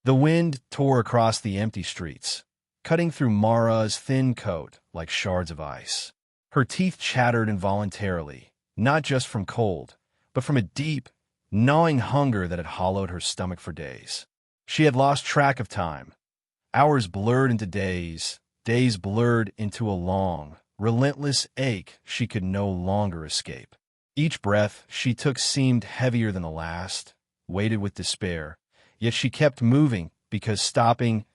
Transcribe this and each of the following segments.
The wind tore across the empty streets, cutting through Mara's thin coat like shards of ice. Her teeth chattered involuntarily, not just from cold, but from a deep, gnawing hunger that had hollowed her stomach for days. She had lost track of time. Hours blurred into days, days blurred into a long, relentless ache she could no longer escape. Each breath she took seemed heavier than the last, weighted with despair, yet she kept moving because stopping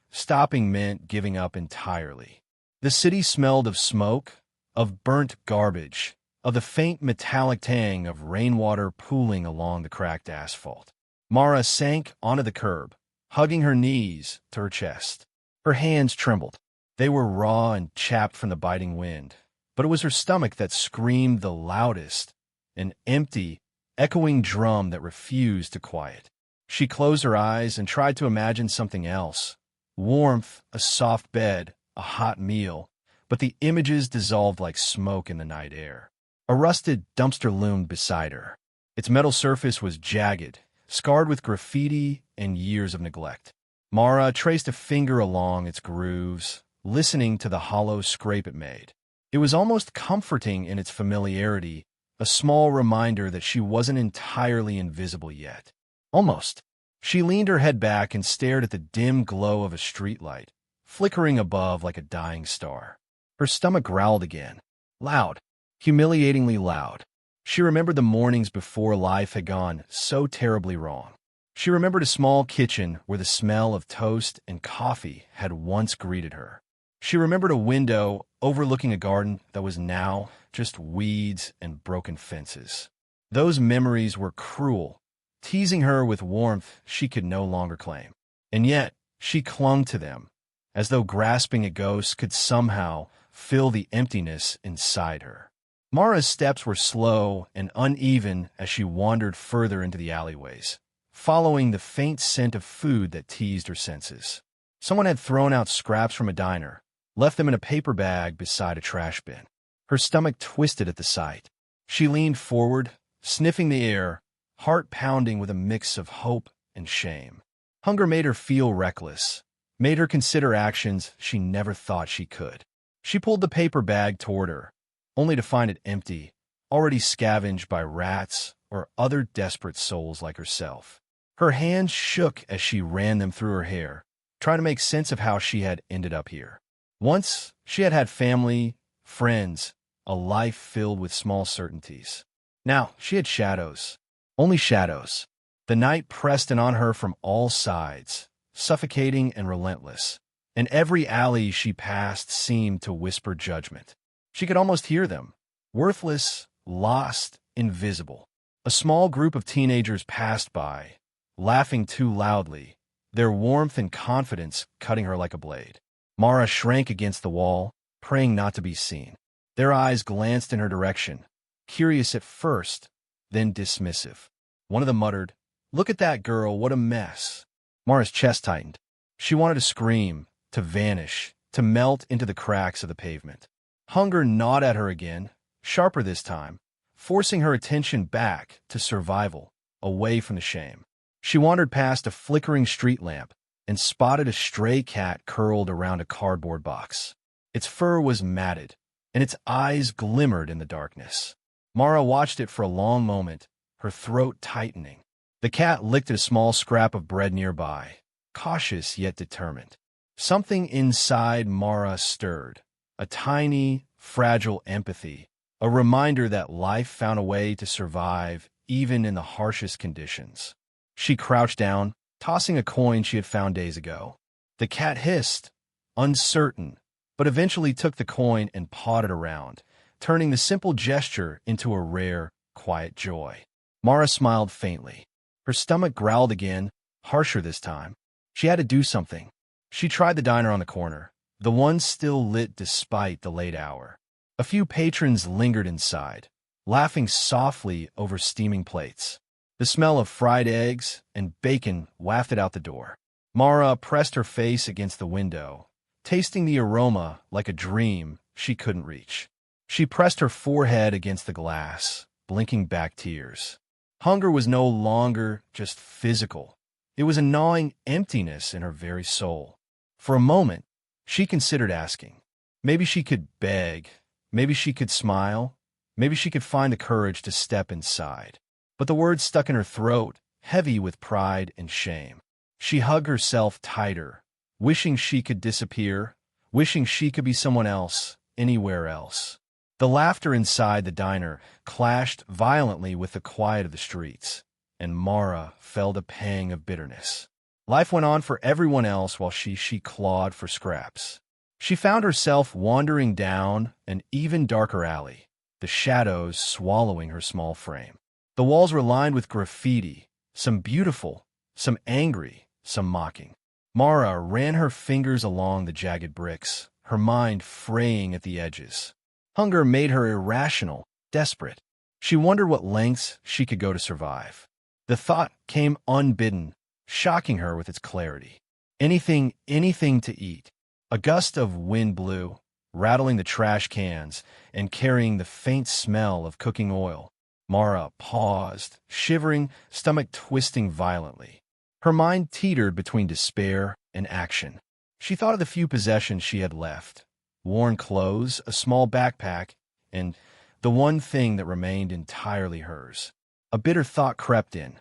meant giving up entirely. The city smelled of smoke, of burnt garbage, of the faint metallic tang of rainwater pooling along the cracked asphalt. Mara sank onto the curb, hugging her knees to her chest. Her hands trembled. They were raw and chapped from the biting wind, but it was her stomach that screamed the loudest, an empty, echoing drum that refused to quiet. She closed her eyes and tried to imagine something else. Warmth, a soft bed, a hot meal, but the images dissolved like smoke in the night air. A rusted dumpster loomed beside her. Its metal surface was jagged, scarred with graffiti and years of neglect. Mara traced a finger along its grooves, listening to the hollow scrape it made. It was almost comforting in its familiarity, a small reminder that she wasn't entirely invisible yet. Almost. She leaned her head back and stared at the dim glow of a streetlight, flickering above like a dying star. Her stomach growled again. Loud. Humiliatingly loud. She remembered the mornings before life had gone so terribly wrong. She remembered a small kitchen where the smell of toast and coffee had once greeted her. She remembered a window overlooking a garden that was now just weeds and broken fences. Those memories were cruel, teasing her with warmth she could no longer claim. And yet, she clung to them, as though grasping a ghost could somehow fill the emptiness inside her. Mara's steps were slow and uneven as she wandered further into the alleyways, following the faint scent of food that teased her senses. Someone had thrown out scraps from a diner, left them in a paper bag beside a trash bin. Her stomach twisted at the sight. She leaned forward, sniffing the air, heart pounding with a mix of hope and shame. Hunger made her feel reckless, made her consider actions she never thought she could. She pulled the paper bag toward her, only to find it empty, already scavenged by rats or other desperate souls like herself. Her hands shook as she ran them through her hair, trying to make sense of how she had ended up here. Once, she had had family, friends, a life filled with small certainties. Now, she had shadows. Only shadows. The night pressed in on her from all sides, suffocating and relentless, and every alley she passed seemed to whisper judgment. She could almost hear them. Worthless, lost, invisible. A small group of teenagers passed by, laughing too loudly, their warmth and confidence cutting her like a blade. Mara shrank against the wall, praying not to be seen. Their eyes glanced in her direction, curious at first, then dismissive. One of them muttered, "Look at that girl, what a mess." Mara's chest tightened. She wanted to scream, to vanish, to melt into the cracks of the pavement. Hunger gnawed at her again, sharper this time, forcing her attention back to survival, away from the shame. She wandered past a flickering street lamp and spotted a stray cat curled around a cardboard box. Its fur was matted, and its eyes glimmered in the darkness. Mara watched it for a long moment, her throat tightening. The cat licked at a small scrap of bread nearby, cautious yet determined. Something inside Mara stirred, a tiny, fragile empathy, a reminder that life found a way to survive even in the harshest conditions. She crouched down, tossing a coin she had found days ago. The cat hissed, uncertain, but eventually took the coin and pawed it around, turning the simple gesture into a rare, quiet joy. Mara smiled faintly. Her stomach growled again, harsher this time. She had to do something. She tried the diner on the corner, the one still lit despite the late hour. A few patrons lingered inside, laughing softly over steaming plates. The smell of fried eggs and bacon wafted out the door. Mara pressed her face against the window, tasting the aroma like a dream she couldn't reach. She pressed her forehead against the glass, blinking back tears. Hunger was no longer just physical. It was a gnawing emptiness in her very soul. For a moment, she considered asking. Maybe she could beg. Maybe she could smile. Maybe she could find the courage to step inside. But the words stuck in her throat, heavy with pride and shame. She hugged herself tighter, wishing she could disappear, wishing she could be someone else, anywhere else. The laughter inside the diner clashed violently with the quiet of the streets, and Mara felt a pang of bitterness. Life went on for everyone else while she clawed for scraps. She found herself wandering down an even darker alley, the shadows swallowing her small frame. The walls were lined with graffiti, some beautiful, some angry, some mocking. Mara ran her fingers along the jagged bricks, her mind fraying at the edges. Hunger made her irrational, desperate. She wondered what lengths she could go to survive. The thought came unbidden, shocking her with its clarity. Anything to eat. A gust of wind blew, rattling the trash cans and carrying the faint smell of cooking oil. Mara paused, shivering, stomach twisting violently. Her mind teetered between despair and action. She thought of the few possessions she had left. Worn clothes, a small backpack, and the one thing that remained entirely hers. A bitter thought crept in.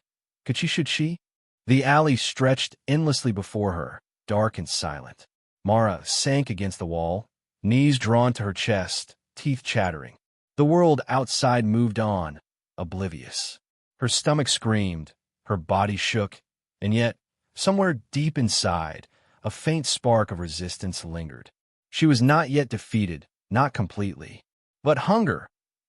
Should she? The alley stretched endlessly before her, dark and silent. Mara sank against the wall, knees drawn to her chest, teeth chattering. The world outside moved on, oblivious. Her stomach screamed, her body shook, and yet, somewhere deep inside, a faint spark of resistance lingered. She was not yet defeated, not completely. But hunger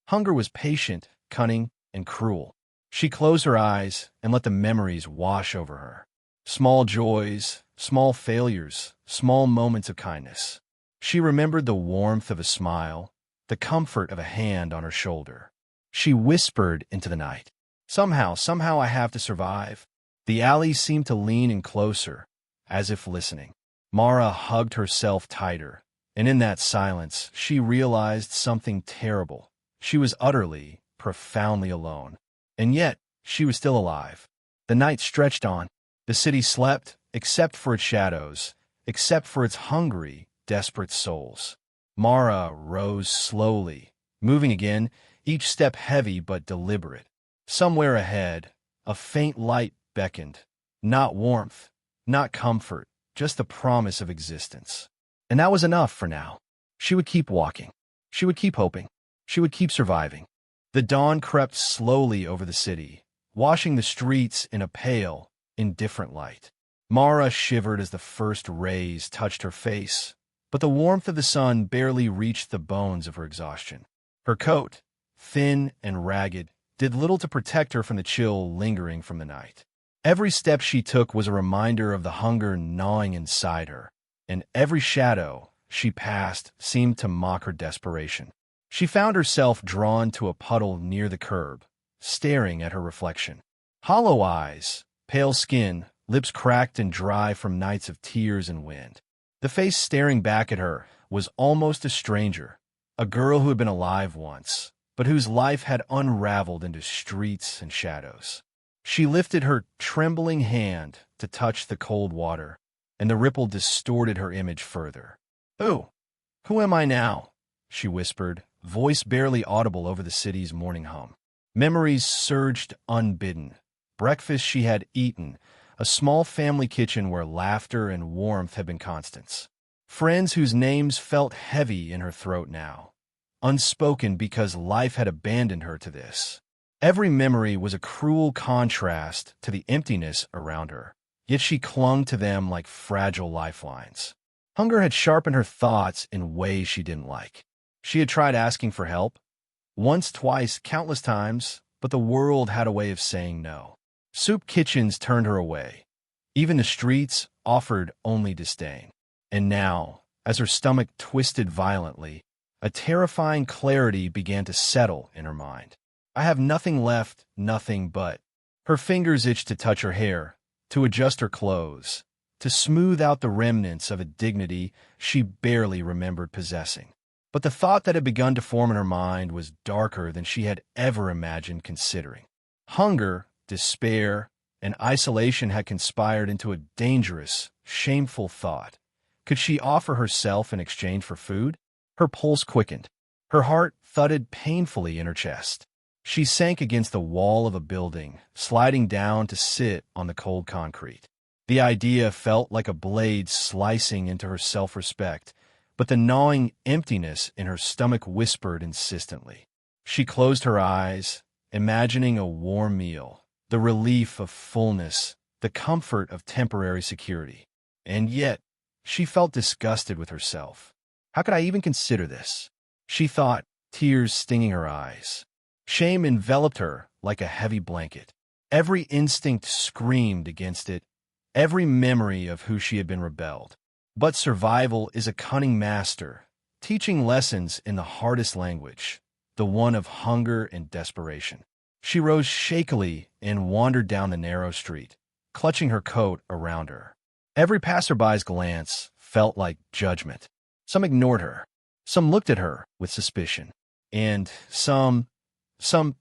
was patient, cunning, and cruel. She closed her eyes and let the memories wash over her. Small joys, small failures, small moments of kindness. She remembered the warmth of a smile, the comfort of a hand on her shoulder. She whispered into the night, Somehow I have to survive." The alley seemed to lean in closer, as if listening. Mara hugged herself tighter, and in that silence, she realized something terrible. She was utterly, profoundly alone. And yet, she was still alive. The night stretched on. The city slept, except for its shadows, except for its hungry, desperate souls. Mara rose slowly, moving again, each step heavy but deliberate. Somewhere ahead, a faint light beckoned. Not warmth, not comfort, just the promise of existence. And that was enough for now. She would keep walking. She would keep hoping. She would keep surviving. The dawn crept slowly over the city, washing the streets in a pale, indifferent light. Mara shivered as the first rays touched her face, but the warmth of the sun barely reached the bones of her exhaustion. Her coat, thin and ragged, did little to protect her from the chill lingering from the night. Every step she took was a reminder of the hunger gnawing inside her, and every shadow she passed seemed to mock her desperation. She found herself drawn to a puddle near the curb, staring at her reflection. Hollow eyes, pale skin, lips cracked and dry from nights of tears and wind. The face staring back at her was almost a stranger, a girl who had been alive once, but whose life had unraveled into streets and shadows. She lifted her trembling hand to touch the cold water, and the ripple distorted her image further. Who am I now?" she whispered, voice barely audible over the city's morning hum. Memories surged unbidden. Breakfast she had eaten, a small family kitchen where laughter and warmth had been constants. Friends whose names felt heavy in her throat now, unspoken because life had abandoned her to this. Every memory was a cruel contrast to the emptiness around her, yet she clung to them like fragile lifelines. Hunger had sharpened her thoughts in ways she didn't like. She had tried asking for help, once, twice, countless times, but the world had a way of saying no. Soup kitchens turned her away. Even the streets offered only disdain. And now, as her stomach twisted violently, a terrifying clarity began to settle in her mind. I have nothing left, nothing but. Her fingers itched to touch her hair, to adjust her clothes, to smooth out the remnants of a dignity she barely remembered possessing. But the thought that had begun to form in her mind was darker than she had ever imagined considering. Hunger, despair, and isolation had conspired into a dangerous, shameful thought. Could she offer herself in exchange for food? Her pulse quickened. Her heart thudded painfully in her chest. She sank against the wall of a building, sliding down to sit on the cold concrete. The idea felt like a blade slicing into her self-respect, but the gnawing emptiness in her stomach whispered insistently. She closed her eyes, imagining a warm meal, the relief of fullness, the comfort of temporary security. And yet, she felt disgusted with herself. How could I even consider this? She thought, tears stinging her eyes. Shame enveloped her like a heavy blanket. Every instinct screamed against it, every memory of who she had been rebelled. But survival is a cunning master, teaching lessons in the hardest language, the one of hunger and desperation. She rose shakily and wandered down the narrow street, clutching her coat around her. Every passerby's glance felt like judgment. Some ignored her. Some looked at her with suspicion. And some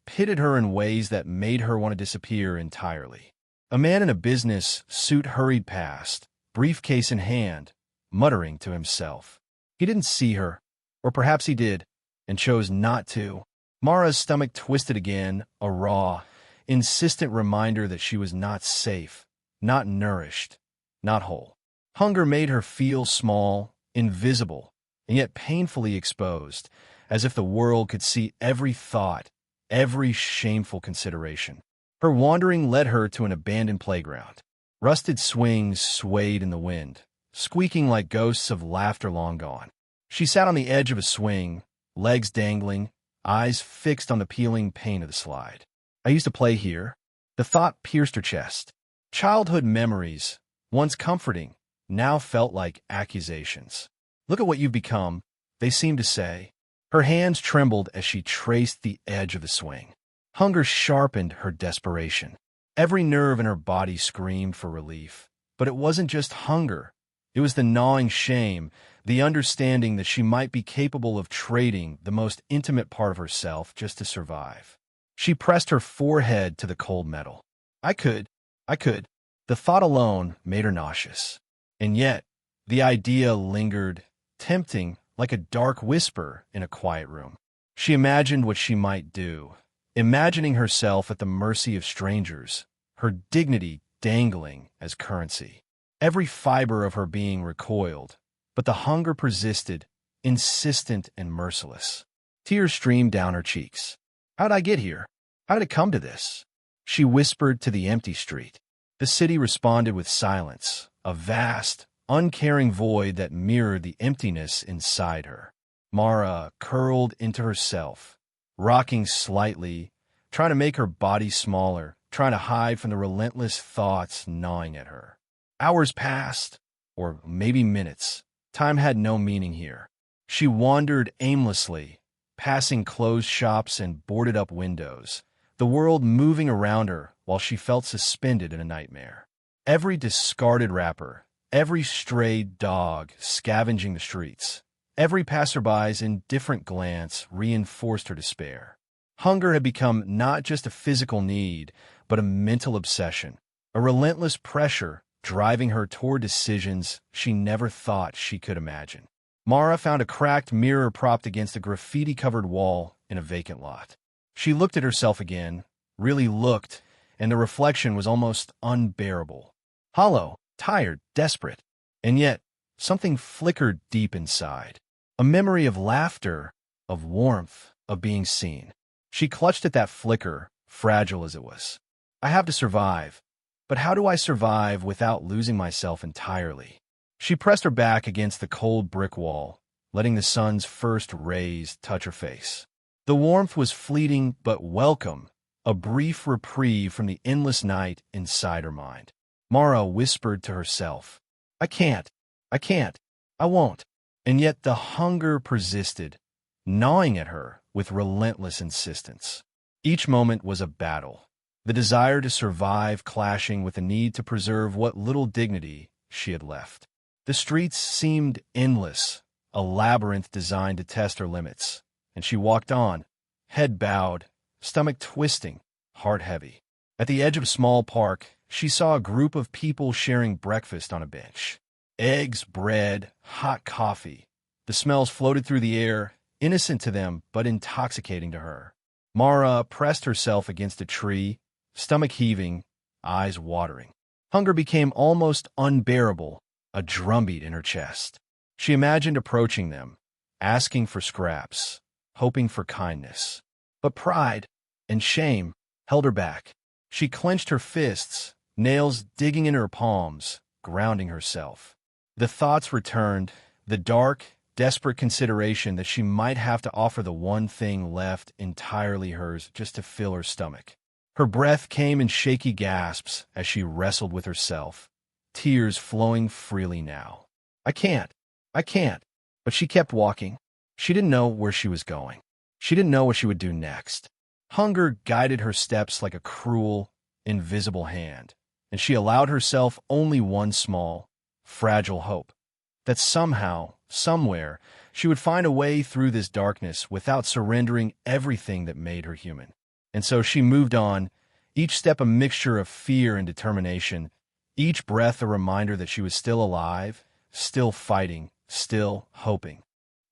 pitted her in ways that made her want to disappear entirely. A man in a business suit hurried past, briefcase in hand, muttering to himself. He didn't see her, or perhaps he did, and chose not to. Mara's stomach twisted again, a raw, insistent reminder that she was not safe, not nourished, not whole. Hunger made her feel small, invisible, and yet painfully exposed, as if the world could see every thought, every shameful consideration. Her wandering led her to an abandoned playground. Rusted swings swayed in the wind, squeaking like ghosts of laughter long gone. She sat on the edge of a swing, legs dangling, eyes fixed on the peeling paint of the slide. I used to play here. The thought pierced her chest. Childhood memories, once comforting, now felt like accusations. Look at what you've become, they seemed to say. Her hands trembled as she traced the edge of the swing. Hunger sharpened her desperation. Every nerve in her body screamed for relief. But it wasn't just hunger. It was the gnawing shame, the understanding that she might be capable of trading the most intimate part of herself just to survive. She pressed her forehead to the cold metal. I could. The thought alone made her nauseous. And yet, the idea lingered, tempting like a dark whisper in a quiet room. She imagined what she might do, imagining herself at the mercy of strangers, her dignity dangling as currency. Every fiber of her being recoiled, but the hunger persisted, insistent and merciless. Tears streamed down her cheeks. How'd I get here? How did it come to this? She whispered to the empty street. The city responded with silence, a vast, uncaring void that mirrored the emptiness inside her. Mara curled into herself, rocking slightly, trying to make her body smaller, trying to hide from the relentless thoughts gnawing at her. Hours passed, or maybe minutes. Time had no meaning here. She wandered aimlessly, passing closed shops and boarded-up windows, the world moving around her while she felt suspended in a nightmare. Every discarded wrapper, every strayed dog scavenging the streets, every passerby's indifferent glance reinforced her despair. Hunger had become not just a physical need, but a mental obsession, a relentless pressure driving her toward decisions she never thought she could imagine. Mara found a cracked mirror propped against a graffiti-covered wall in a vacant lot. She looked at herself again, really looked, and the reflection was almost unbearable. Hollow, tired, desperate. And yet, something flickered deep inside. A memory of laughter, of warmth, of being seen. She clutched at that flicker, fragile as it was. I have to survive. But how do I survive without losing myself entirely? She pressed her back against the cold brick wall, letting the sun's first rays touch her face. The warmth was fleeting but welcome, a brief reprieve from the endless night inside her mind. Mara whispered to herself, I can't, I won't. And yet the hunger persisted, gnawing at her with relentless insistence. Each moment was a battle, the desire to survive clashing with the need to preserve what little dignity she had left. The streets seemed endless, a labyrinth designed to test her limits, and she walked on, head bowed, stomach twisting, heart heavy. At the edge of a small park, she saw a group of people sharing breakfast on a bench. Eggs, bread, hot coffee. The smells floated through the air, innocent to them but intoxicating to her. Mara pressed herself against a tree, stomach heaving, eyes watering. Hunger became almost unbearable, a drumbeat in her chest. She imagined approaching them, asking for scraps, hoping for kindness. But pride and shame held her back. She clenched her fists, nails digging in her palms, grounding herself. The thoughts returned, the dark, desperate consideration that she might have to offer the one thing left entirely hers just to fill her stomach. Her breath came in shaky gasps as she wrestled with herself, tears flowing freely now. I can't. But she kept walking. She didn't know where she was going. She didn't know what she would do next. Hunger guided her steps like a cruel, invisible hand, and she allowed herself only one small, fragile hope, that somehow, somewhere, she would find a way through this darkness without surrendering everything that made her human. And so she moved on, each step a mixture of fear and determination, each breath a reminder that she was still alive, still fighting, still hoping.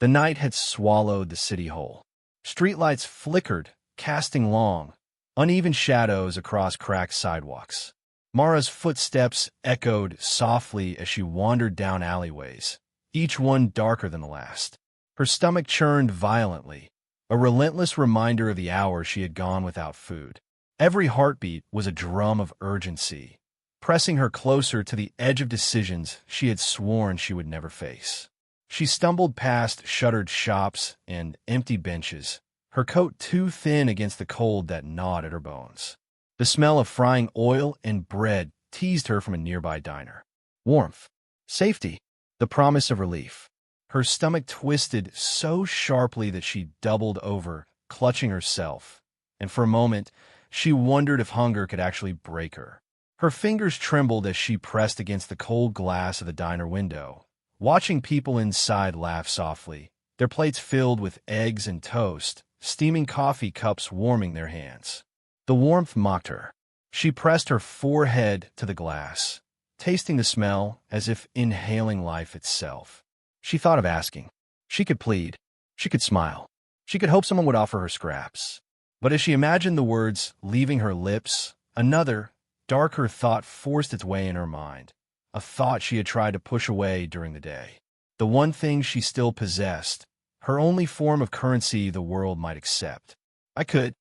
The night had swallowed the city whole. Streetlights flickered, casting long, uneven shadows across cracked sidewalks. Mara's footsteps echoed softly as she wandered down alleyways, each one darker than the last. Her stomach churned violently, a relentless reminder of the hours she had gone without food. Every heartbeat was a drum of urgency, pressing her closer to the edge of decisions she had sworn she would never face. She stumbled past shuttered shops and empty benches, her coat too thin against the cold that gnawed at her bones. The smell of frying oil and bread teased her from a nearby diner. Warmth, safety, the promise of relief. Her stomach twisted so sharply that she doubled over, clutching herself, and for a moment, she wondered if hunger could actually break her. Her fingers trembled as she pressed against the cold glass of the diner window, watching people inside laugh softly, their plates filled with eggs and toast, steaming coffee cups warming their hands. The warmth mocked her. She pressed her forehead to the glass, tasting the smell as if inhaling life itself. She thought of asking. She could plead. She could smile. She could hope someone would offer her scraps. But as she imagined the words leaving her lips, another, darker thought forced its way in her mind, a thought she had tried to push away during the day. The one thing she still possessed, her only form of currency the world might accept. I could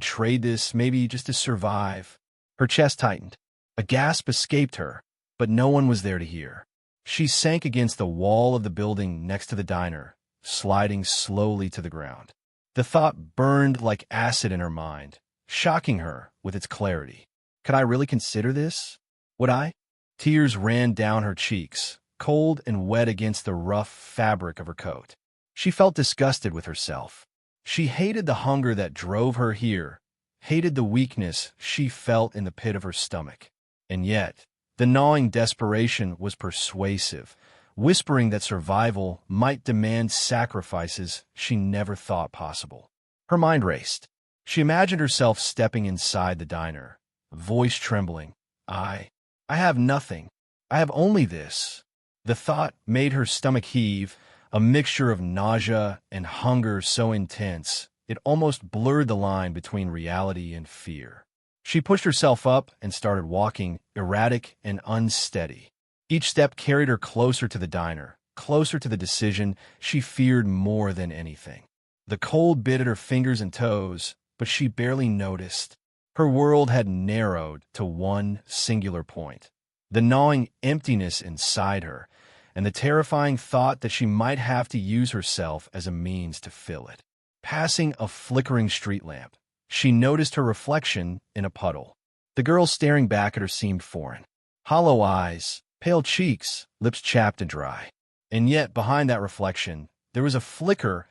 trade this, maybe just to survive. Her chest tightened. A gasp escaped her, but no one was there to hear. She sank against the wall of the building next to the diner, sliding slowly to the ground. The thought burned like acid in her mind, shocking her with its clarity. Could I really consider this? Would I? Tears ran down her cheeks, cold and wet against the rough fabric of her coat. She felt disgusted with herself. She hated the hunger that drove her here, hated the weakness she felt in the pit of her stomach. And yet, the gnawing desperation was persuasive, whispering that survival might demand sacrifices she never thought possible. Her mind raced. She imagined herself stepping inside the diner, voice trembling. I have nothing. I have only this. The thought made her stomach heave, a mixture of nausea and hunger so intense, it almost blurred the line between reality and fear. She pushed herself up and started walking, erratic and unsteady. Each step carried her closer to the diner, closer to the decision she feared more than anything. The cold bit at her fingers and toes, but she barely noticed. Her world had narrowed to one singular point, the gnawing emptiness inside her, and the terrifying thought that she might have to use herself as a means to fill it. Passing a flickering street lamp, she noticed her reflection in a puddle. The girl staring back at her seemed foreign. Hollow eyes, pale cheeks, lips chapped and dry. And yet, behind that reflection, there was a flicker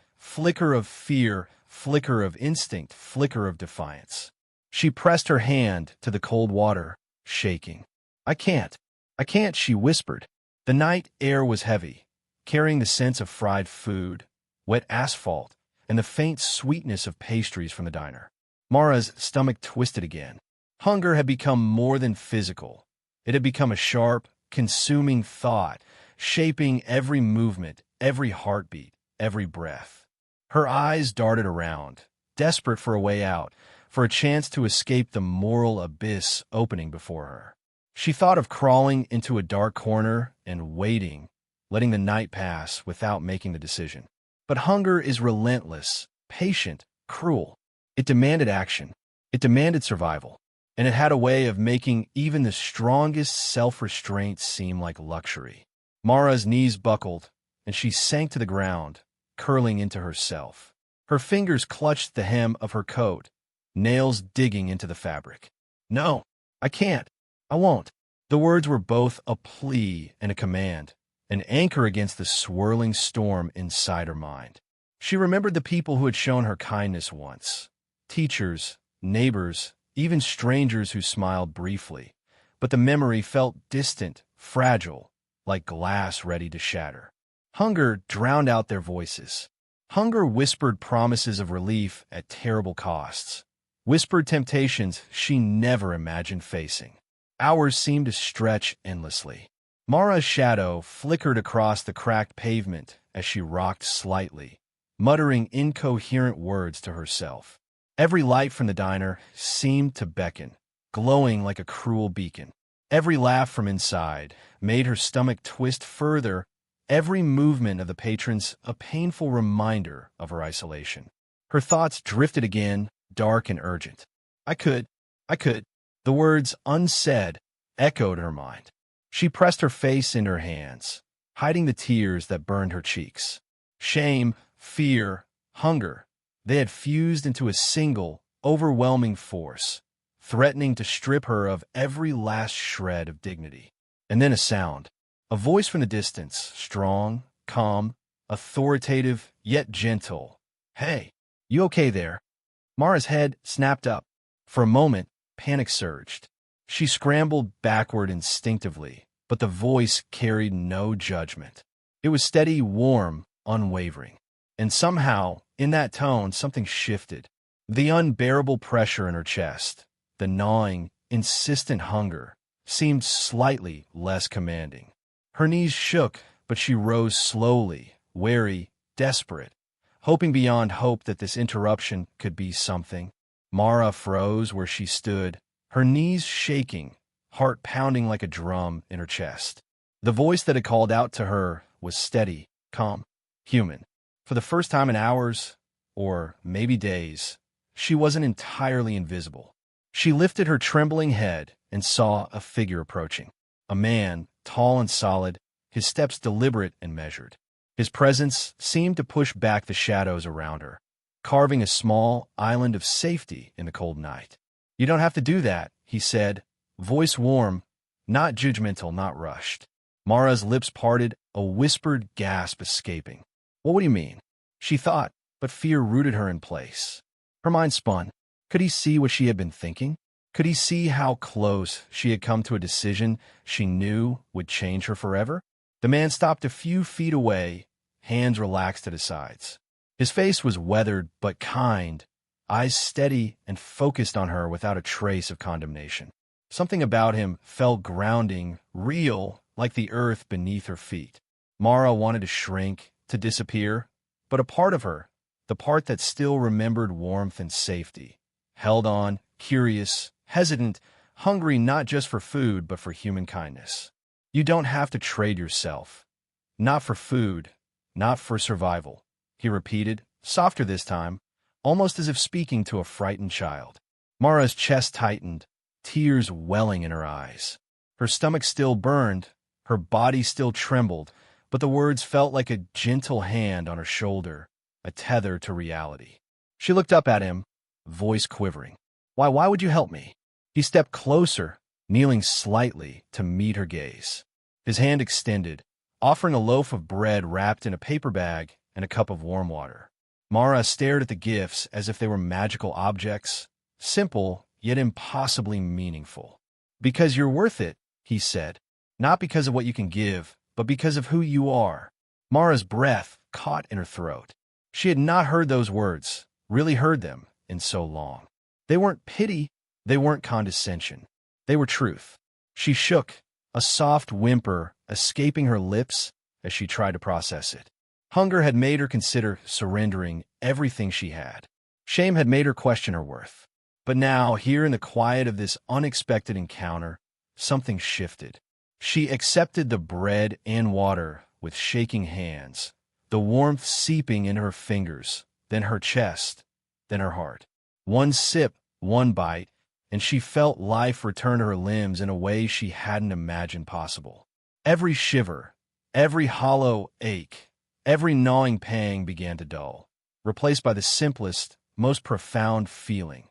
of fear, flicker of instinct, flicker of defiance. She pressed her hand to the cold water, shaking. I can't, she whispered. The night air was heavy, carrying the scents of fried food, wet asphalt, and the faint sweetness of pastries from the diner. Mara's stomach twisted again. Hunger had become more than physical. It had become a sharp, consuming thought, shaping every movement, every heartbeat, every breath. Her eyes darted around, desperate for a way out, for a chance to escape the moral abyss opening before her. She thought of crawling into a dark corner and waiting, letting the night pass without making the decision. But hunger is relentless, patient, cruel. It demanded action. It demanded survival. And it had a way of making even the strongest self-restraint seem like luxury. Mara's knees buckled, and she sank to the ground, curling into herself. Her fingers clutched the hem of her coat, nails digging into the fabric. "No, I can't. I won't." The words were both a plea and a command, an anchor against the swirling storm inside her mind. She remembered the people who had shown her kindness once. Teachers, neighbors, even strangers who smiled briefly. But the memory felt distant, fragile, like glass ready to shatter. Hunger drowned out their voices. Hunger whispered promises of relief at terrible costs, whispered temptations she never imagined facing. Hours seemed to stretch endlessly. Mara's shadow flickered across the cracked pavement as she rocked slightly, muttering incoherent words to herself. Every light from the diner seemed to beckon, glowing like a cruel beacon. Every laugh from inside made her stomach twist further, every movement of the patrons a painful reminder of her isolation. Her thoughts drifted again, dark and urgent. I could. The words, unsaid, echoed her mind. She pressed her face in her hands, hiding the tears that burned her cheeks. Shame, fear, hunger, they had fused into a single, overwhelming force, threatening to strip her of every last shred of dignity. And then a sound, a voice from the distance, strong, calm, authoritative, yet gentle. "Hey, you okay there?" Mara's head snapped up. For a moment, panic surged. She scrambled backward instinctively, but the voice carried no judgment. It was steady, warm, unwavering. And somehow, in that tone, something shifted. The unbearable pressure in her chest, the gnawing, insistent hunger, seemed slightly less commanding. Her knees shook, but she rose slowly, wary, desperate, hoping beyond hope that this interruption could be something. Mara froze where she stood, her knees shaking, heart pounding like a drum in her chest. The voice that had called out to her was steady, calm, human. For the first time in hours, or maybe days, she wasn't entirely invisible. She lifted her trembling head and saw a figure approaching. A man, tall and solid, his steps deliberate and measured. His presence seemed to push back the shadows around her, carving a small island of safety in the cold night. "You don't have to do that," he said, voice warm, not judgmental, not rushed. Mara's lips parted, a whispered gasp escaping. What do you mean? She thought, but fear rooted her in place. Her mind spun. Could he see what she had been thinking? Could he see how close she had come to a decision she knew would change her forever? The man stopped a few feet away, hands relaxed at his sides. His face was weathered but kind, eyes steady and focused on her without a trace of condemnation. Something about him felt grounding, real, like the earth beneath her feet. Mara wanted to shrink, to disappear, but a part of her, the part that still remembered warmth and safety, held on, curious, hesitant, hungry not just for food but for human kindness. You don't have to trade yourself. Not for food, not for survival, he repeated, softer this time, almost as if speaking to a frightened child. Mara's chest tightened, tears welling in her eyes. Her stomach still burned, her body still trembled, but the words felt like a gentle hand on her shoulder, a tether to reality. She looked up at him, voice quivering. Why would you help me?" He stepped closer, kneeling slightly to meet her gaze. His hand extended, offering a loaf of bread wrapped in a paper bag and a cup of warm water. Mara stared at the gifts as if they were magical objects, simple yet impossibly meaningful. "Because you're worth it," he said. "Not because of what you can give, but because of who you are." Mara's breath caught in her throat. She had not heard those words, really heard them, in so long. They weren't pity, They weren't condescension. They were truth. She shook, a soft whimper escaping her lips as she tried to process it. Hunger had made her consider surrendering everything she had. Shame had made her question her worth. But now, here in the quiet of this unexpected encounter, something shifted. She accepted the bread and water with shaking hands, the warmth seeping in her fingers, then her chest, then her heart. One sip, one bite, and she felt life return to her limbs in a way she hadn't imagined possible. Every shiver, every hollow ache, every gnawing pang began to dull, replaced by the simplest, most profound feeling: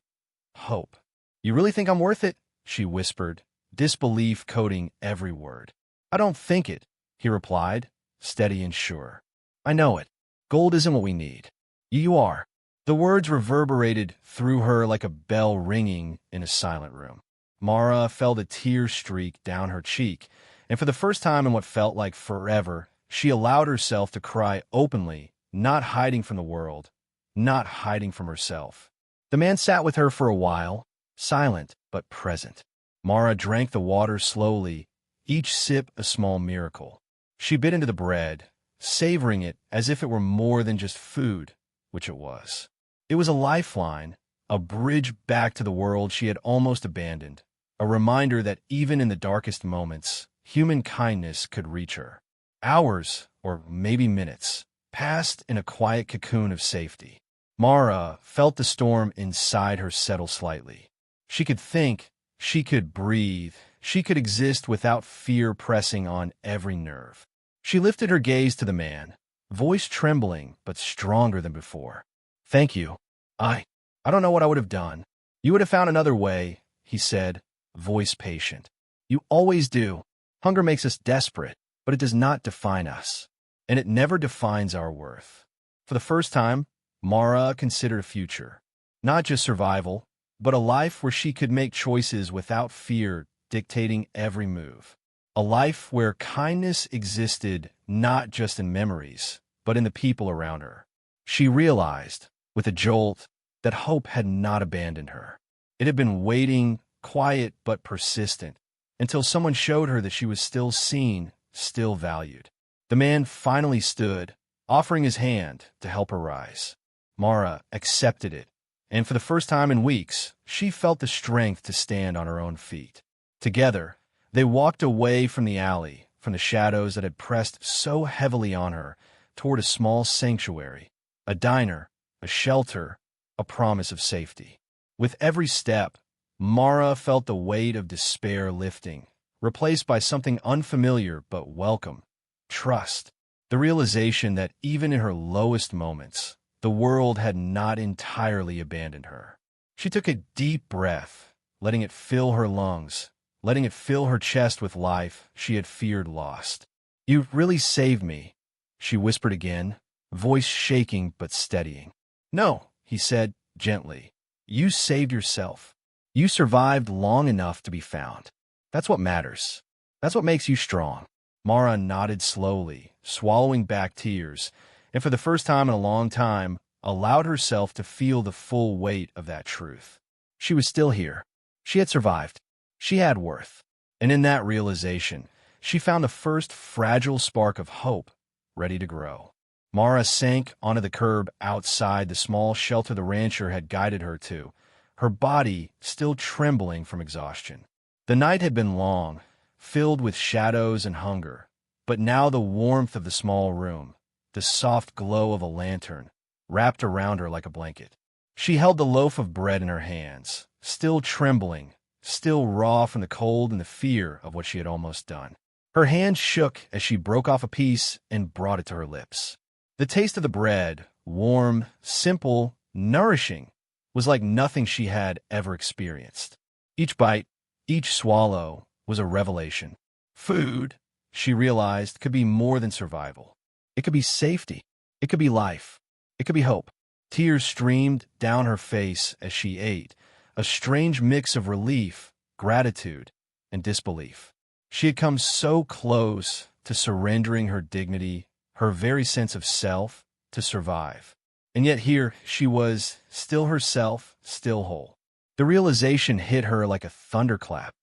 hope. "You really think I'm worth it?" she whispered, disbelief coating every word. "I don't think it," he replied, steady and sure. "I know it. Gold isn't what we need. You are." The words reverberated through her like a bell ringing in a silent room. Mara felt a tear streak down her cheek, and for the first time in what felt like forever, she allowed herself to cry openly, not hiding from the world, not hiding from herself. The man sat with her for a while, silent but present. Mara drank the water slowly, each sip a small miracle. She bit into the bread, savoring it as if it were more than just food, which it was. It was a lifeline, a bridge back to the world she had almost abandoned, a reminder that even in the darkest moments, human kindness could reach her. Hours, or maybe minutes, passed in a quiet cocoon of safety. Mara felt the storm inside her settle slightly. She could think, she could breathe, she could exist without fear pressing on every nerve. She lifted her gaze to the man, voice trembling but stronger than before. "Thank you. I don't know what I would have done. You would have found another way," he said, voice patient. "You always do. Hunger makes us desperate, but it does not define us. And it never defines our worth." For the first time, Mara considered a future. Not just survival, but a life where she could make choices without fear dictating every move. A life where kindness existed not just in memories, but in the people around her. She realized, with a jolt, that hope had not abandoned her. It had been waiting, quiet but persistent, until someone showed her that she was still seen, still valued. The man finally stood, offering his hand to help her rise. Mara accepted it, and for the first time in weeks, she felt the strength to stand on her own feet. Together, they walked away from the alley, from the shadows that had pressed so heavily on her, toward a small sanctuary, a diner, a shelter, a promise of safety. With every step, Mara felt the weight of despair lifting, replaced by something unfamiliar but welcome: trust. The realization that even in her lowest moments, the world had not entirely abandoned her. She took a deep breath, letting it fill her lungs, letting it fill her chest with life she had feared lost. "You really saved me," she whispered again, voice shaking but steadying. "No," he said gently. "You saved yourself. You survived long enough to be found. That's what matters. That's what makes you strong." Mara nodded slowly, swallowing back tears, and for the first time in a long time, allowed herself to feel the full weight of that truth. She was still here. She had survived. She had worth. And in that realization, she found the first fragile spark of hope ready to grow. Mara sank onto the curb outside the small shelter the rancher had guided her to, her body still trembling from exhaustion. The night had been long, filled with shadows and hunger, but now the warmth of the small room, the soft glow of a lantern, wrapped around her like a blanket. She held the loaf of bread in her hands, still trembling, still raw from the cold and the fear of what she had almost done. Her hand shook as she broke off a piece and brought it to her lips. The taste of the bread, warm, simple, nourishing, was like nothing she had ever experienced. Each bite, each swallow, was a revelation. Food, she realized, could be more than survival. It could be safety. It could be life. It could be hope. Tears streamed down her face as she ate, a strange mix of relief, gratitude, and disbelief. She had come so close to surrendering her dignity, her very sense of self, to survive. And yet here she was, still herself, still whole. The realization hit her like a thunderclap.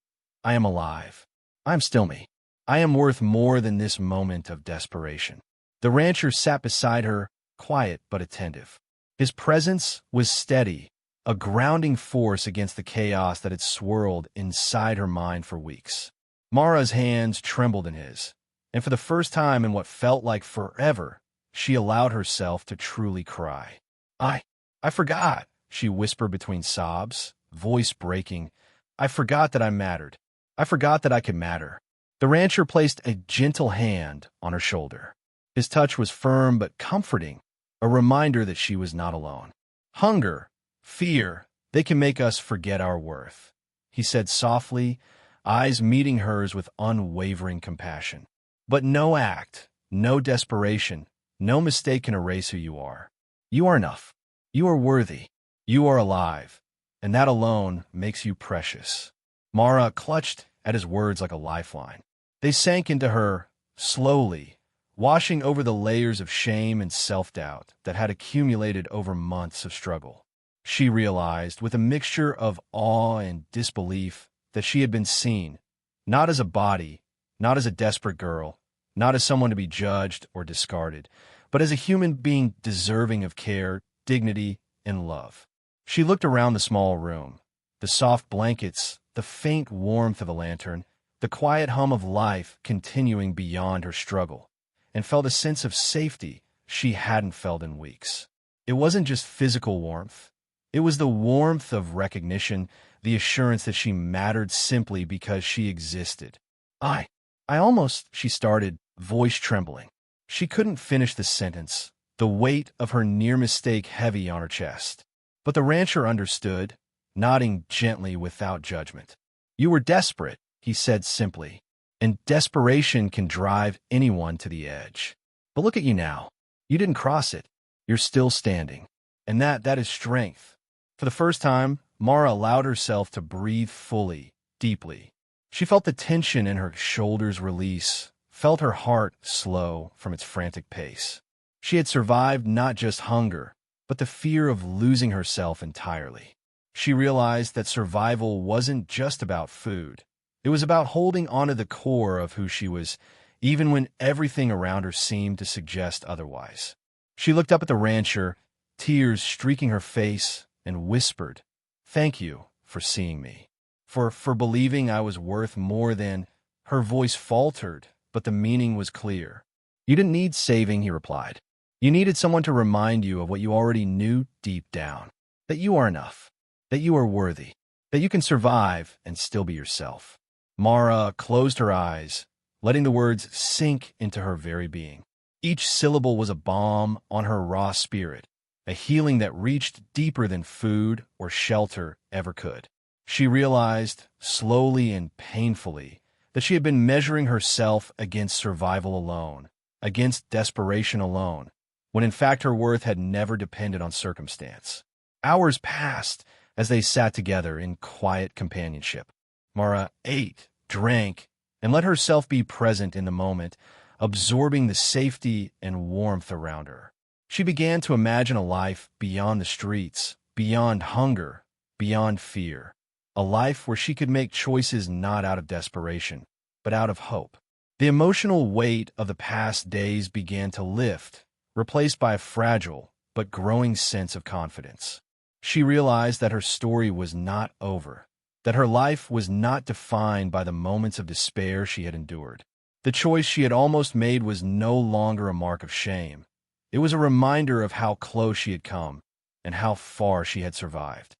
I am alive. I am still me. I am worth more than this moment of desperation. The rancher sat beside her, quiet but attentive. His presence was steady, a grounding force against the chaos that had swirled inside her mind for weeks. Mara's hands trembled in his, and for the first time in what felt like forever, she allowed herself to truly cry. I forgot, she whispered between sobs, voice breaking. I forgot that I mattered. I forgot that I could matter. The rancher placed a gentle hand on her shoulder. His touch was firm but comforting, a reminder that she was not alone. Hunger, fear, they can make us forget our worth, he said softly, eyes meeting hers with unwavering compassion. But no act, no desperation, no mistake can erase who you are. You are enough. You are worthy. You are alive. And that alone makes you precious. Mara clutched at his words like a lifeline. They sank into her, slowly, washing over the layers of shame and self-doubt that had accumulated over months of struggle. She realized, with a mixture of awe and disbelief, that she had been seen, not as a body, not as a desperate girl, not as someone to be judged or discarded, but as a human being deserving of care, dignity, and love. She looked around the small room, the soft blankets, the faint warmth of a lantern, the quiet hum of life continuing beyond her struggle, and felt a sense of safety she hadn't felt in weeks. It wasn't just physical warmth. It was the warmth of recognition, the assurance that she mattered simply because she existed. I almost, she started, voice trembling. She couldn't finish the sentence, the weight of her near mistake heavy on her chest. But the rancher understood, nodding gently without judgment. You were desperate, he said simply, and desperation can drive anyone to the edge. But look at you now. You didn't cross it. You're still standing. And that is strength. For the first time, Mara allowed herself to breathe fully, deeply. She felt the tension in her shoulders release, felt her heart slow from its frantic pace. She had survived not just hunger, but the fear of losing herself entirely. She realized that survival wasn't just about food. It was about holding onto the core of who she was, even when everything around her seemed to suggest otherwise. She looked up at the rancher, tears streaking her face, and whispered, "Thank you for seeing me, for believing I was worth more than—" Her voice faltered, but the meaning was clear. You didn't need saving, he replied. You needed someone to remind you of what you already knew deep down, that you are enough, that you are worthy, that you can survive and still be yourself. Mara closed her eyes, letting the words sink into her very being. Each syllable was a balm on her raw spirit, a healing that reached deeper than food or shelter ever could. She realized, slowly and painfully, that she had been measuring herself against survival alone, against desperation alone, when in fact her worth had never depended on circumstance. Hours passed as they sat together in quiet companionship. Mara ate, drank, and let herself be present in the moment, absorbing the safety and warmth around her. She began to imagine a life beyond the streets, beyond hunger, beyond fear. A life where she could make choices not out of desperation, but out of hope. The emotional weight of the past days began to lift, replaced by a fragile but growing sense of confidence. She realized that her story was not over, that her life was not defined by the moments of despair she had endured. The choice she had almost made was no longer a mark of shame. It was a reminder of how close she had come and how far she had survived.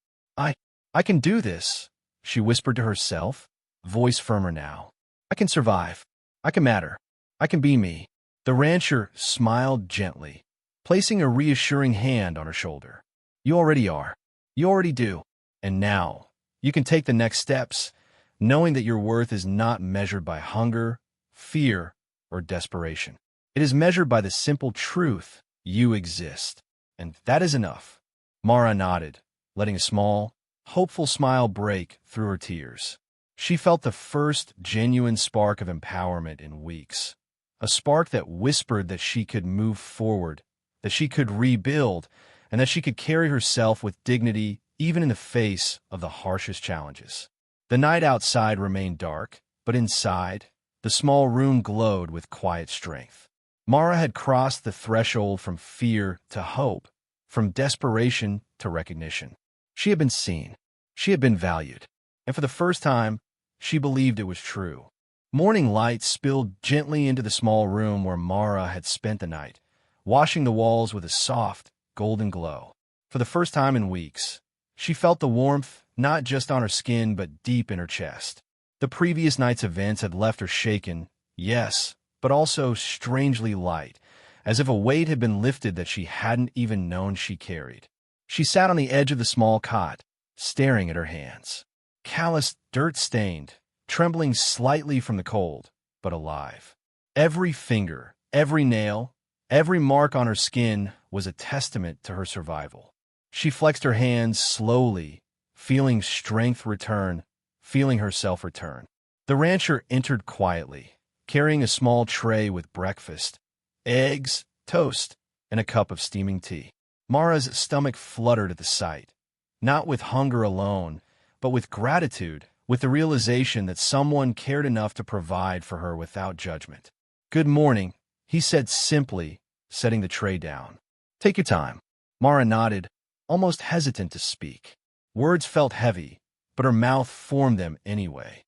I can do this, she whispered to herself, voice firmer now. I can survive. I can matter. I can be me. The rancher smiled gently, placing a reassuring hand on her shoulder. You already are. You already do. And now, you can take the next steps, knowing that your worth is not measured by hunger, fear, or desperation. It is measured by the simple truth you exist. And that is enough. Mara nodded, letting a small, hopeful smile break through her tears. She felt the first genuine spark of empowerment in weeks. A spark that whispered that she could move forward, that she could rebuild, and that she could carry herself with dignity even in the face of the harshest challenges. The night outside remained dark, but inside, the small room glowed with quiet strength. Mara had crossed the threshold from fear to hope, from desperation to recognition. She had been seen. She had been valued. And for the first time, she believed it was true. Morning light spilled gently into the small room where Mara had spent the night, washing the walls with a soft, golden glow. For the first time in weeks, she felt the warmth not just on her skin but deep in her chest. The previous night's events had left her shaken, yes, but also strangely light, as if a weight had been lifted that she hadn't even known she carried. She sat on the edge of the small cot, staring at her hands. Calloused, dirt-stained, trembling slightly from the cold, but alive. Every finger, every nail, every mark on her skin was a testament to her survival. She flexed her hands slowly, feeling strength return, feeling herself return. The rancher entered quietly, carrying a small tray with breakfast, eggs, toast, and a cup of steaming tea. Mara's stomach fluttered at the sight, not with hunger alone, but with gratitude, with the realization that someone cared enough to provide for her without judgment. "Good morning," he said simply, setting the tray down. "Take your time." Mara nodded, almost hesitant to speak. Words felt heavy, but her mouth formed them anyway.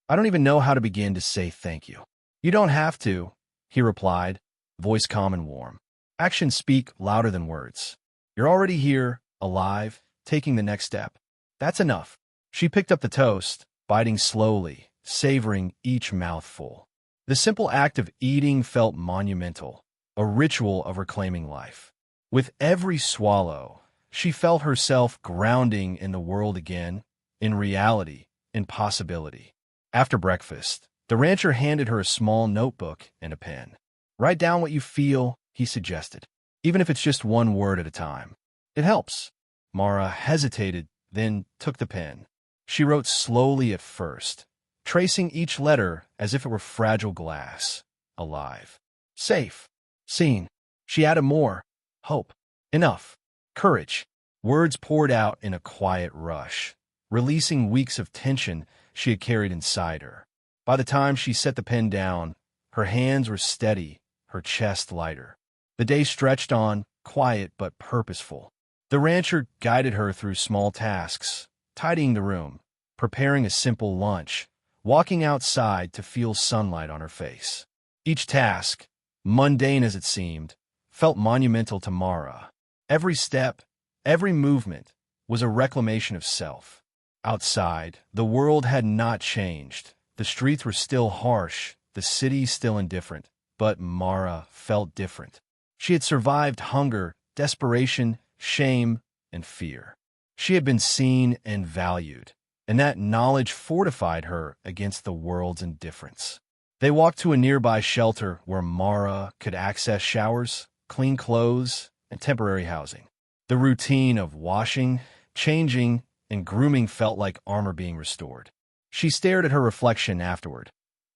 I don't even know how to begin to say thank you." "You don't have to," he replied, voice calm and warm. "Actions speak louder than words. You're already here, alive, taking the next step. That's enough." She picked up the toast, biting slowly, savoring each mouthful. The simple act of eating felt monumental, a ritual of reclaiming life. With every swallow, she felt herself grounding in the world again, in reality, in possibility. After breakfast, the rancher handed her a small notebook and a pen. "Write down what you feel," he suggested, "even if it's just one word at a time. It helps." Mara hesitated, then took the pen. She wrote slowly at first, tracing each letter as if it were fragile glass. Alive. Safe. Seen. She added more. Hope. Enough. Courage. Words poured out in a quiet rush, releasing weeks of tension she had carried inside her. By the time she set the pen down, her hands were steady, her chest lighter. The day stretched on, quiet but purposeful. The rancher guided her through small tasks, tidying the room, preparing a simple lunch, walking outside to feel sunlight on her face. Each task, mundane as it seemed, felt monumental to Mara. Every step, every movement, was a reclamation of self. Outside, the world had not changed. The streets were still harsh, the city still indifferent, but Mara felt different. She had survived hunger, desperation, shame, and fear. She had been seen and valued, and that knowledge fortified her against the world's indifference. They walked to a nearby shelter where Mara could access showers, clean clothes, and temporary housing. The routine of washing, changing, and grooming felt like armor being restored. She stared at her reflection afterward,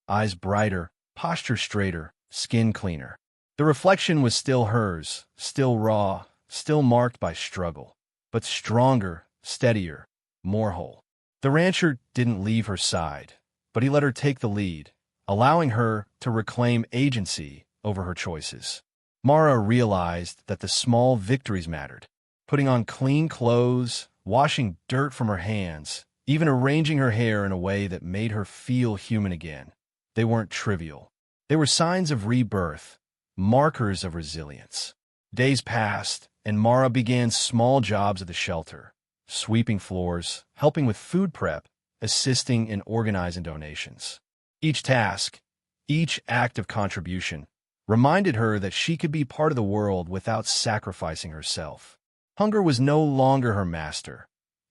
eyes brighter, posture straighter, skin cleaner. The reflection was still hers, still raw, still marked by struggle, but stronger, steadier, more whole. The rancher didn't leave her side, but he let her take the lead, allowing her to reclaim agency over her choices. Mara realized that the small victories mattered. Putting on clean clothes, washing dirt from her hands, even arranging her hair in a way that made her feel human again. They weren't trivial. They were signs of rebirth, markers of resilience. Days passed, and Mara began small jobs at the shelter, sweeping floors, helping with food prep, assisting in organizing donations. Each task, each act of contribution, reminded her that she could be part of the world without sacrificing herself. Hunger was no longer her master.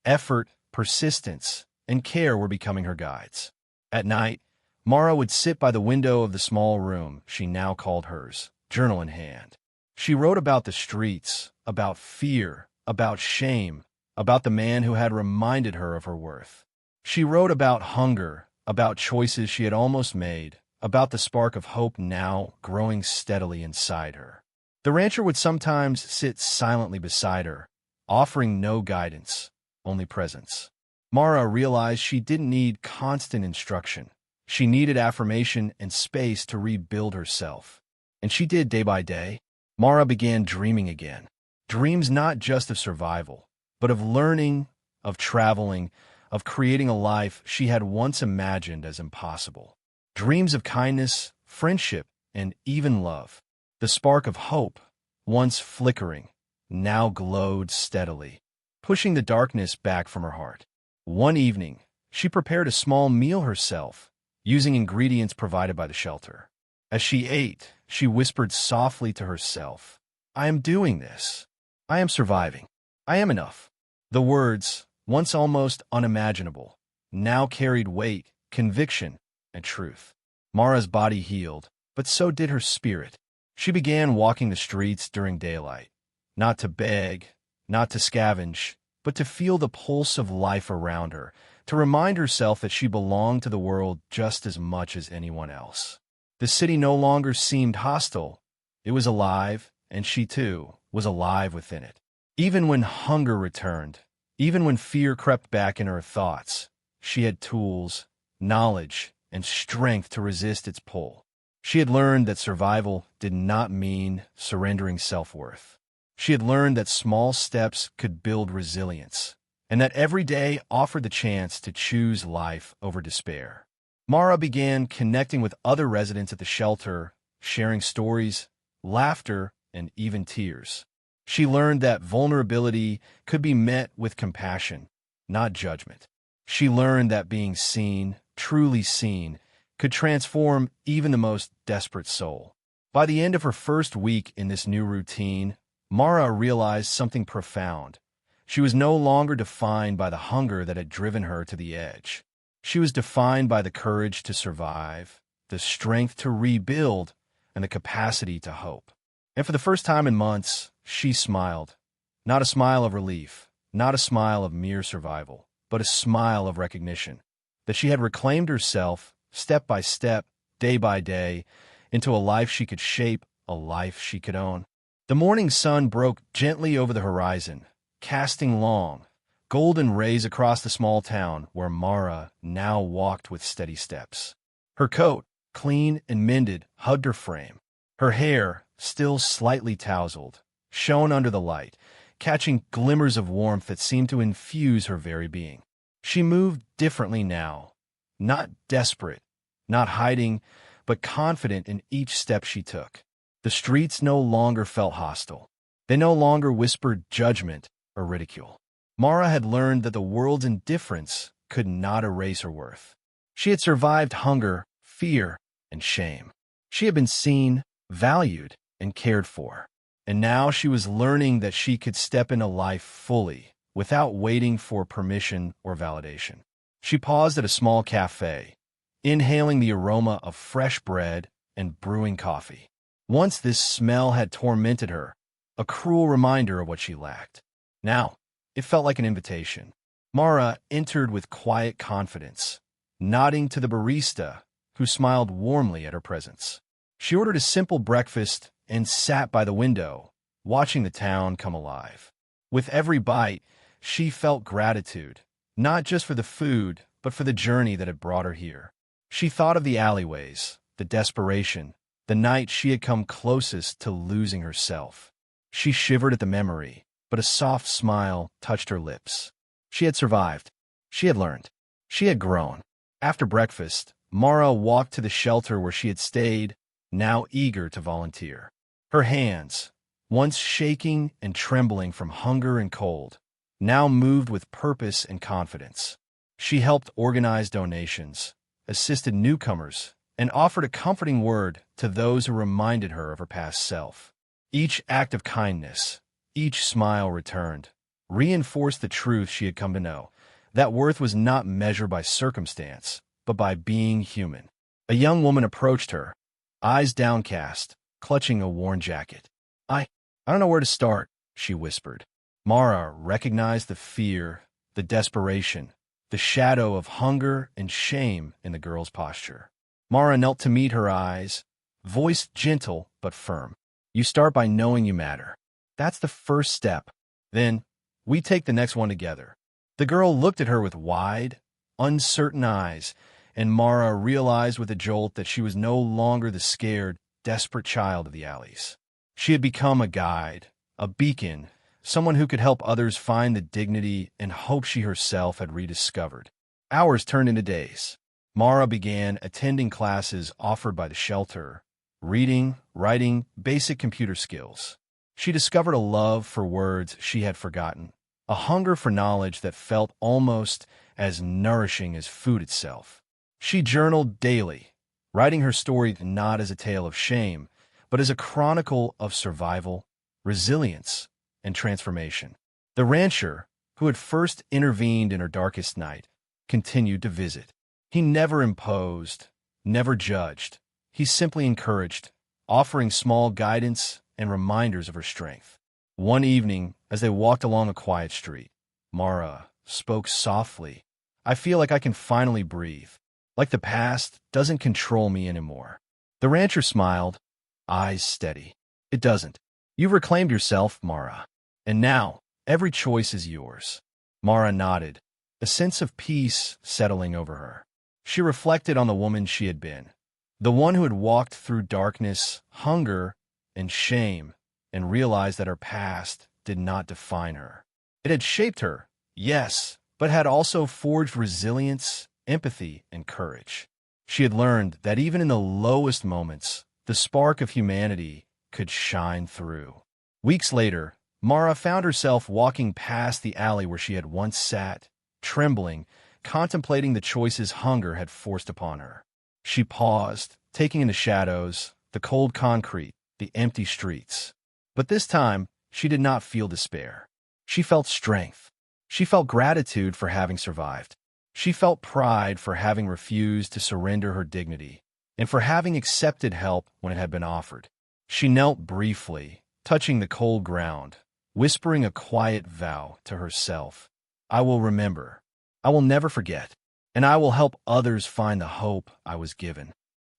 Effort, persistence, and care were becoming her guides. At night, Mara would sit by the window of the small room she now called hers, journal in hand. She wrote about the streets, about fear, about shame, about the man who had reminded her of her worth. She wrote about hunger, about choices she had almost made, about the spark of hope now growing steadily inside her. The rancher would sometimes sit silently beside her, offering no guidance, only presence. Mara realized she didn't need constant instruction. She needed affirmation and space to rebuild herself. And she did day by day. Mara began dreaming again. Dreams not just of survival, but of learning, of traveling, of creating a life she had once imagined as impossible. Dreams of kindness, friendship, and even love. The spark of hope, once flickering, now glowed steadily, pushing the darkness back from her heart. One evening, she prepared a small meal herself, using ingredients provided by the shelter. As she ate, she whispered softly to herself, "I am doing this. I am surviving. I am enough." The words, once almost unimaginable, now carried weight, conviction, and truth. Mara's body healed, but so did her spirit. She began walking the streets during daylight, not to beg, not to scavenge, but to feel the pulse of life around her, to remind herself that she belonged to the world just as much as anyone else. The city no longer seemed hostile. It was alive, and she too was alive within it. Even when hunger returned, even when fear crept back in her thoughts, she had tools, knowledge, and strength to resist its pull. She had learned that survival did not mean surrendering self-worth. She had learned that small steps could build resilience, and that every day offered the chance to choose life over despair. Mara began connecting with other residents at the shelter, sharing stories, laughter, and even tears. She learned that vulnerability could be met with compassion, not judgment. She learned that being seen, truly seen, could transform even the most desperate soul. By the end of her first week in this new routine, Mara realized something profound. She was no longer defined by the hunger that had driven her to the edge. She was defined by the courage to survive, the strength to rebuild, and the capacity to hope. And for the first time in months, she smiled. Not a smile of relief, not a smile of mere survival, but a smile of recognition that she had reclaimed herself, step by step, day by day, into a life she could shape, a life she could own. The morning sun broke gently over the horizon, casting long, golden rays across the small town where Mara now walked with steady steps. Her coat, clean and mended, hugged her frame. Her hair, still slightly tousled, shone under the light, catching glimmers of warmth that seemed to infuse her very being. She moved differently now, not desperate, not hiding, but confident in each step she took. The streets no longer felt hostile. They no longer whispered judgment or ridicule. Mara had learned that the world's indifference could not erase her worth. She had survived hunger, fear, and shame. She had been seen, valued, and cared for. And now she was learning that she could step into life fully, without waiting for permission or validation. She paused at a small cafe, inhaling the aroma of fresh bread and brewing coffee. Once this smell had tormented her, a cruel reminder of what she lacked. Now, it felt like an invitation. Mara entered with quiet confidence, nodding to the barista, who smiled warmly at her presence. She ordered a simple breakfast and sat by the window, watching the town come alive. With every bite, she felt gratitude, not just for the food, but for the journey that had brought her here. She thought of the alleyways, the desperation, the night she had come closest to losing herself. She shivered at the memory, but a soft smile touched her lips. She had survived. She had learned. She had grown. After breakfast, Mara walked to the shelter where she had stayed, now eager to volunteer. Her hands, once shaking and trembling from hunger and cold, now moved with purpose and confidence. She helped organize donations, assisted newcomers, and offered a comforting word to those who reminded her of her past self. Each act of kindness, each smile returned, reinforced the truth she had come to know, that worth was not measured by circumstance, but by being human. A young woman approached her, eyes downcast, clutching a worn jacket. I don't know where to start," she whispered. Mara recognized the fear, the desperation, the shadow of hunger and shame in the girl's posture. Mara knelt to meet her eyes, voice gentle but firm. "You start by knowing you matter. That's the first step. Then, We take the next one together." The girl looked at her with wide, uncertain eyes, and Mara realized with a jolt that she was no longer the scared, desperate child of the alleys. She had become a guide, a beacon, someone who could help others find the dignity and hope she herself had rediscovered. Hours turned into days. Mara began attending classes offered by the shelter, reading, writing, basic computer skills. She discovered a love for words she had forgotten, a hunger for knowledge that felt almost as nourishing as food itself. She journaled daily, writing her story not as a tale of shame, but as a chronicle of survival, resilience, and transformation. The rancher, who had first intervened in her darkest night, continued to visit. He never imposed, never judged. He simply encouraged, offering small guidance and reminders of her strength. One evening, as they walked along a quiet street, Mara spoke softly. "I feel like I can finally breathe, like the past doesn't control me anymore." The rancher smiled, eyes steady. "It doesn't. You've reclaimed yourself, Mara. And now, every choice is yours." Mara nodded, a sense of peace settling over her. She reflected on the woman she had been, the one who had walked through darkness, hunger, and shame, and realized that her past did not define her. It had shaped her, yes, but had also forged resilience, empathy, and courage. She had learned that even in the lowest moments, the spark of humanity could shine through. Weeks later, Mara found herself walking past the alley where she had once sat, trembling, contemplating the choices hunger had forced upon her. She paused, taking in the shadows, the cold concrete, the empty streets. But this time, she did not feel despair. She felt strength. She felt gratitude for having survived. She felt pride for having refused to surrender her dignity, and for having accepted help when it had been offered. She knelt briefly, touching the cold ground, whispering a quiet vow to herself. "I will remember. I will never forget. And I will help others find the hope I was given."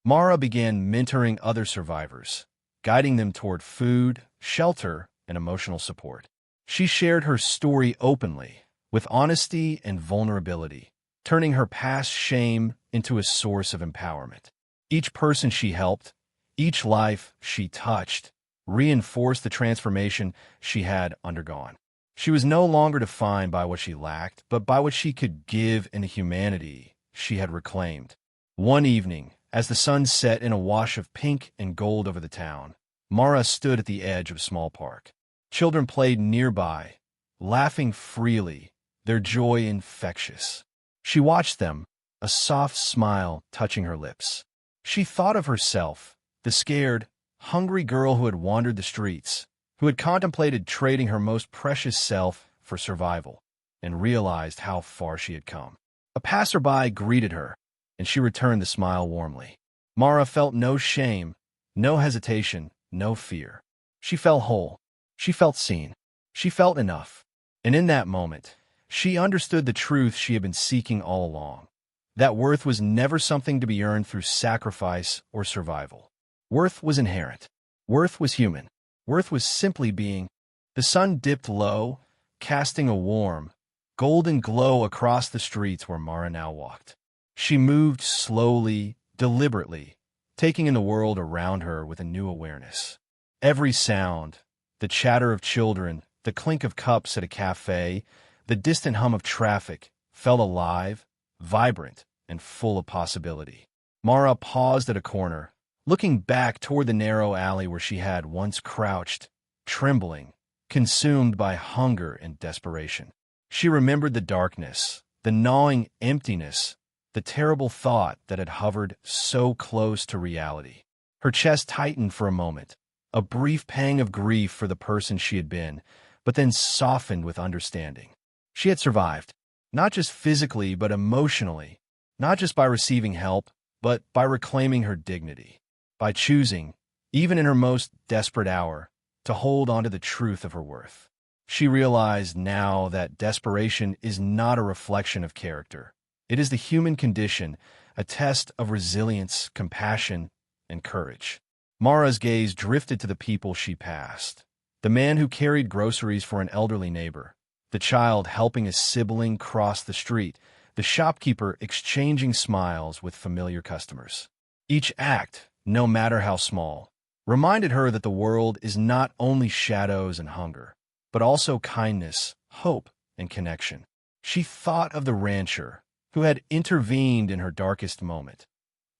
Mara began mentoring other survivors, guiding them toward food, shelter, and emotional support. She shared her story openly, with honesty and vulnerability, turning her past shame into a source of empowerment. Each person she helped, each life she touched, reinforced the transformation she had undergone. She was no longer defined by what she lacked, but by what she could give in the humanity she had reclaimed. One evening, as the sun set in a wash of pink and gold over the town, Mara stood at the edge of a small park. Children played nearby, laughing freely, their joy infectious. She watched them, a soft smile touching her lips. She thought of herself, the scared, hungry girl who had wandered the streets, who had contemplated trading her most precious self for survival, and realized how far she had come. A passerby greeted her, and she returned the smile warmly. Mara felt no shame, no hesitation, no fear. She felt whole. She felt seen. She felt enough. And in that moment, she understood the truth she had been seeking all along. That worth was never something to be earned through sacrifice or survival. Worth was inherent. Worth was human. Worth was simply being. The sun dipped low, casting a warm, golden glow across the streets where Mara now walked. She moved slowly, deliberately, taking in the world around her with a new awareness. Every sound, the chatter of children, the clink of cups at a cafe, the distant hum of traffic, felt alive, vibrant, and full of possibility. Mara paused at a corner, looking back toward the narrow alley where she had once crouched, trembling, consumed by hunger and desperation. She remembered the darkness, the gnawing emptiness, the terrible thought that had hovered so close to reality. Her chest tightened for a moment, a brief pang of grief for the person she had been, but then softened with understanding. She had survived, not just physically but emotionally, not just by receiving help, but by reclaiming her dignity, by choosing, even in her most desperate hour, to hold on to the truth of her worth. She realized now that desperation is not a reflection of character. It is the human condition, a test of resilience, compassion, and courage. Mara's gaze drifted to the people she passed. The man who carried groceries for an elderly neighbor, the child helping a sibling cross the street, the shopkeeper exchanging smiles with familiar customers. Each act, no matter how small, reminded her that the world is not only shadows and hunger, but also kindness, hope, and connection. She thought of the rancher who had intervened in her darkest moment,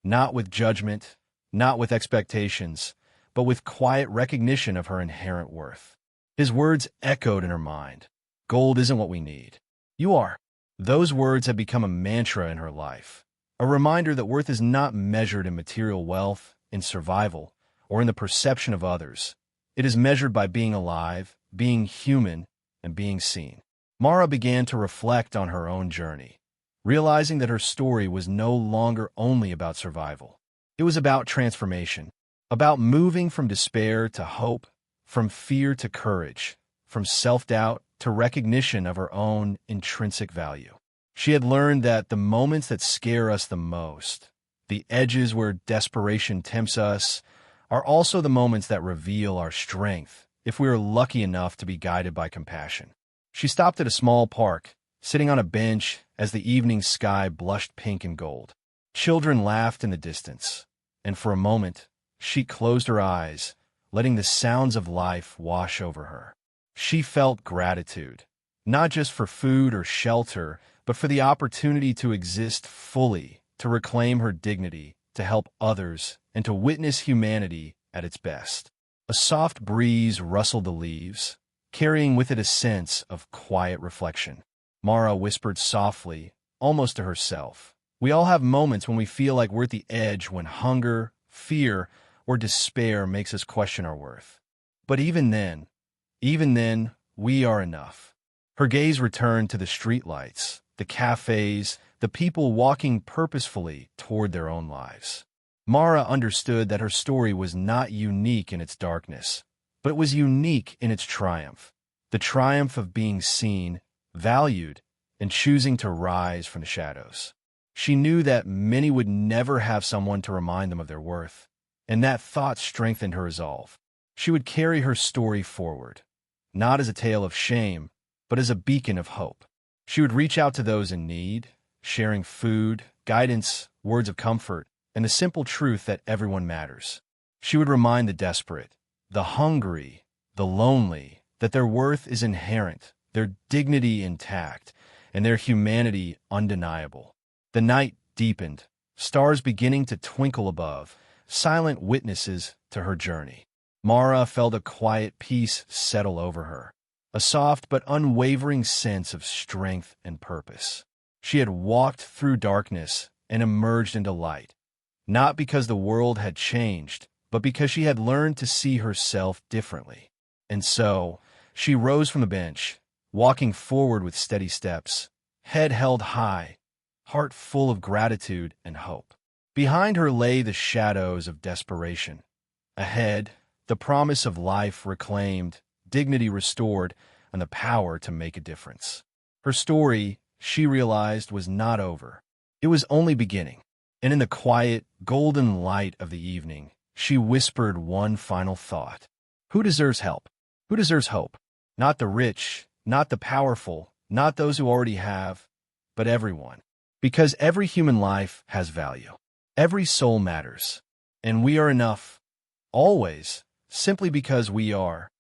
not with judgment, not with expectations, but with quiet recognition of her inherent worth. His words echoed in her mind. Gold isn't what we need. You are. Those words had become a mantra in her life, a reminder that worth is not measured in material wealth, in survival, or in the perception of others. It is measured by being alive, being human, and being seen. Mara began to reflect on her own journey, realizing that her story was no longer only about survival. It was about transformation, about moving from despair to hope, from fear to courage, from self-doubt to recognition of her own intrinsic value. She had learned that the moments that scare us the most, the edges where desperation tempts us, are also the moments that reveal our strength if we are lucky enough to be guided by compassion. She stopped at a small park, sitting on a bench as the evening sky blushed pink and gold. Children laughed in the distance, and for a moment, she closed her eyes, letting the sounds of life wash over her. She felt gratitude, not just for food or shelter, but for the opportunity to exist fully, to reclaim her dignity, to help others, and to witness humanity at its best. A soft breeze rustled the leaves, carrying with it a sense of quiet reflection. Mara whispered softly, almost to herself. We all have moments when we feel like we're at the edge, when hunger, fear, or despair makes us question our worth. But even then, we are enough. Her gaze returned to the streetlights, the cafes, the people walking purposefully toward their own lives. Mara understood that her story was not unique in its darkness, but it was unique in its triumph, the triumph of being seen, valued, and choosing to rise from the shadows. She knew that many would never have someone to remind them of their worth, and that thought strengthened her resolve. She would carry her story forward, not as a tale of shame, but as a beacon of hope. She would reach out to those in need, sharing food, guidance, words of comfort, and the simple truth that everyone matters. She would remind the desperate, the hungry, the lonely, that their worth is inherent, their dignity intact, and their humanity undeniable. The night deepened, stars beginning to twinkle above, silent witnesses to her journey. Mara felt a quiet peace settle over her, a soft but unwavering sense of strength and purpose. She had walked through darkness and emerged into light, not because the world had changed, but because she had learned to see herself differently. And so, she rose from the bench, walking forward with steady steps, head held high, heart full of gratitude and hope. Behind her lay the shadows of desperation. Ahead, the promise of life reclaimed, dignity restored, and the power to make a difference. Her story, she realized, was not over. It was only beginning. And in the quiet, golden light of the evening, she whispered one final thought. Who deserves help? Who deserves hope? Not the rich, not the powerful, not those who already have, but everyone. Because every human life has value. Every soul matters. And we are enough, always, simply because we are.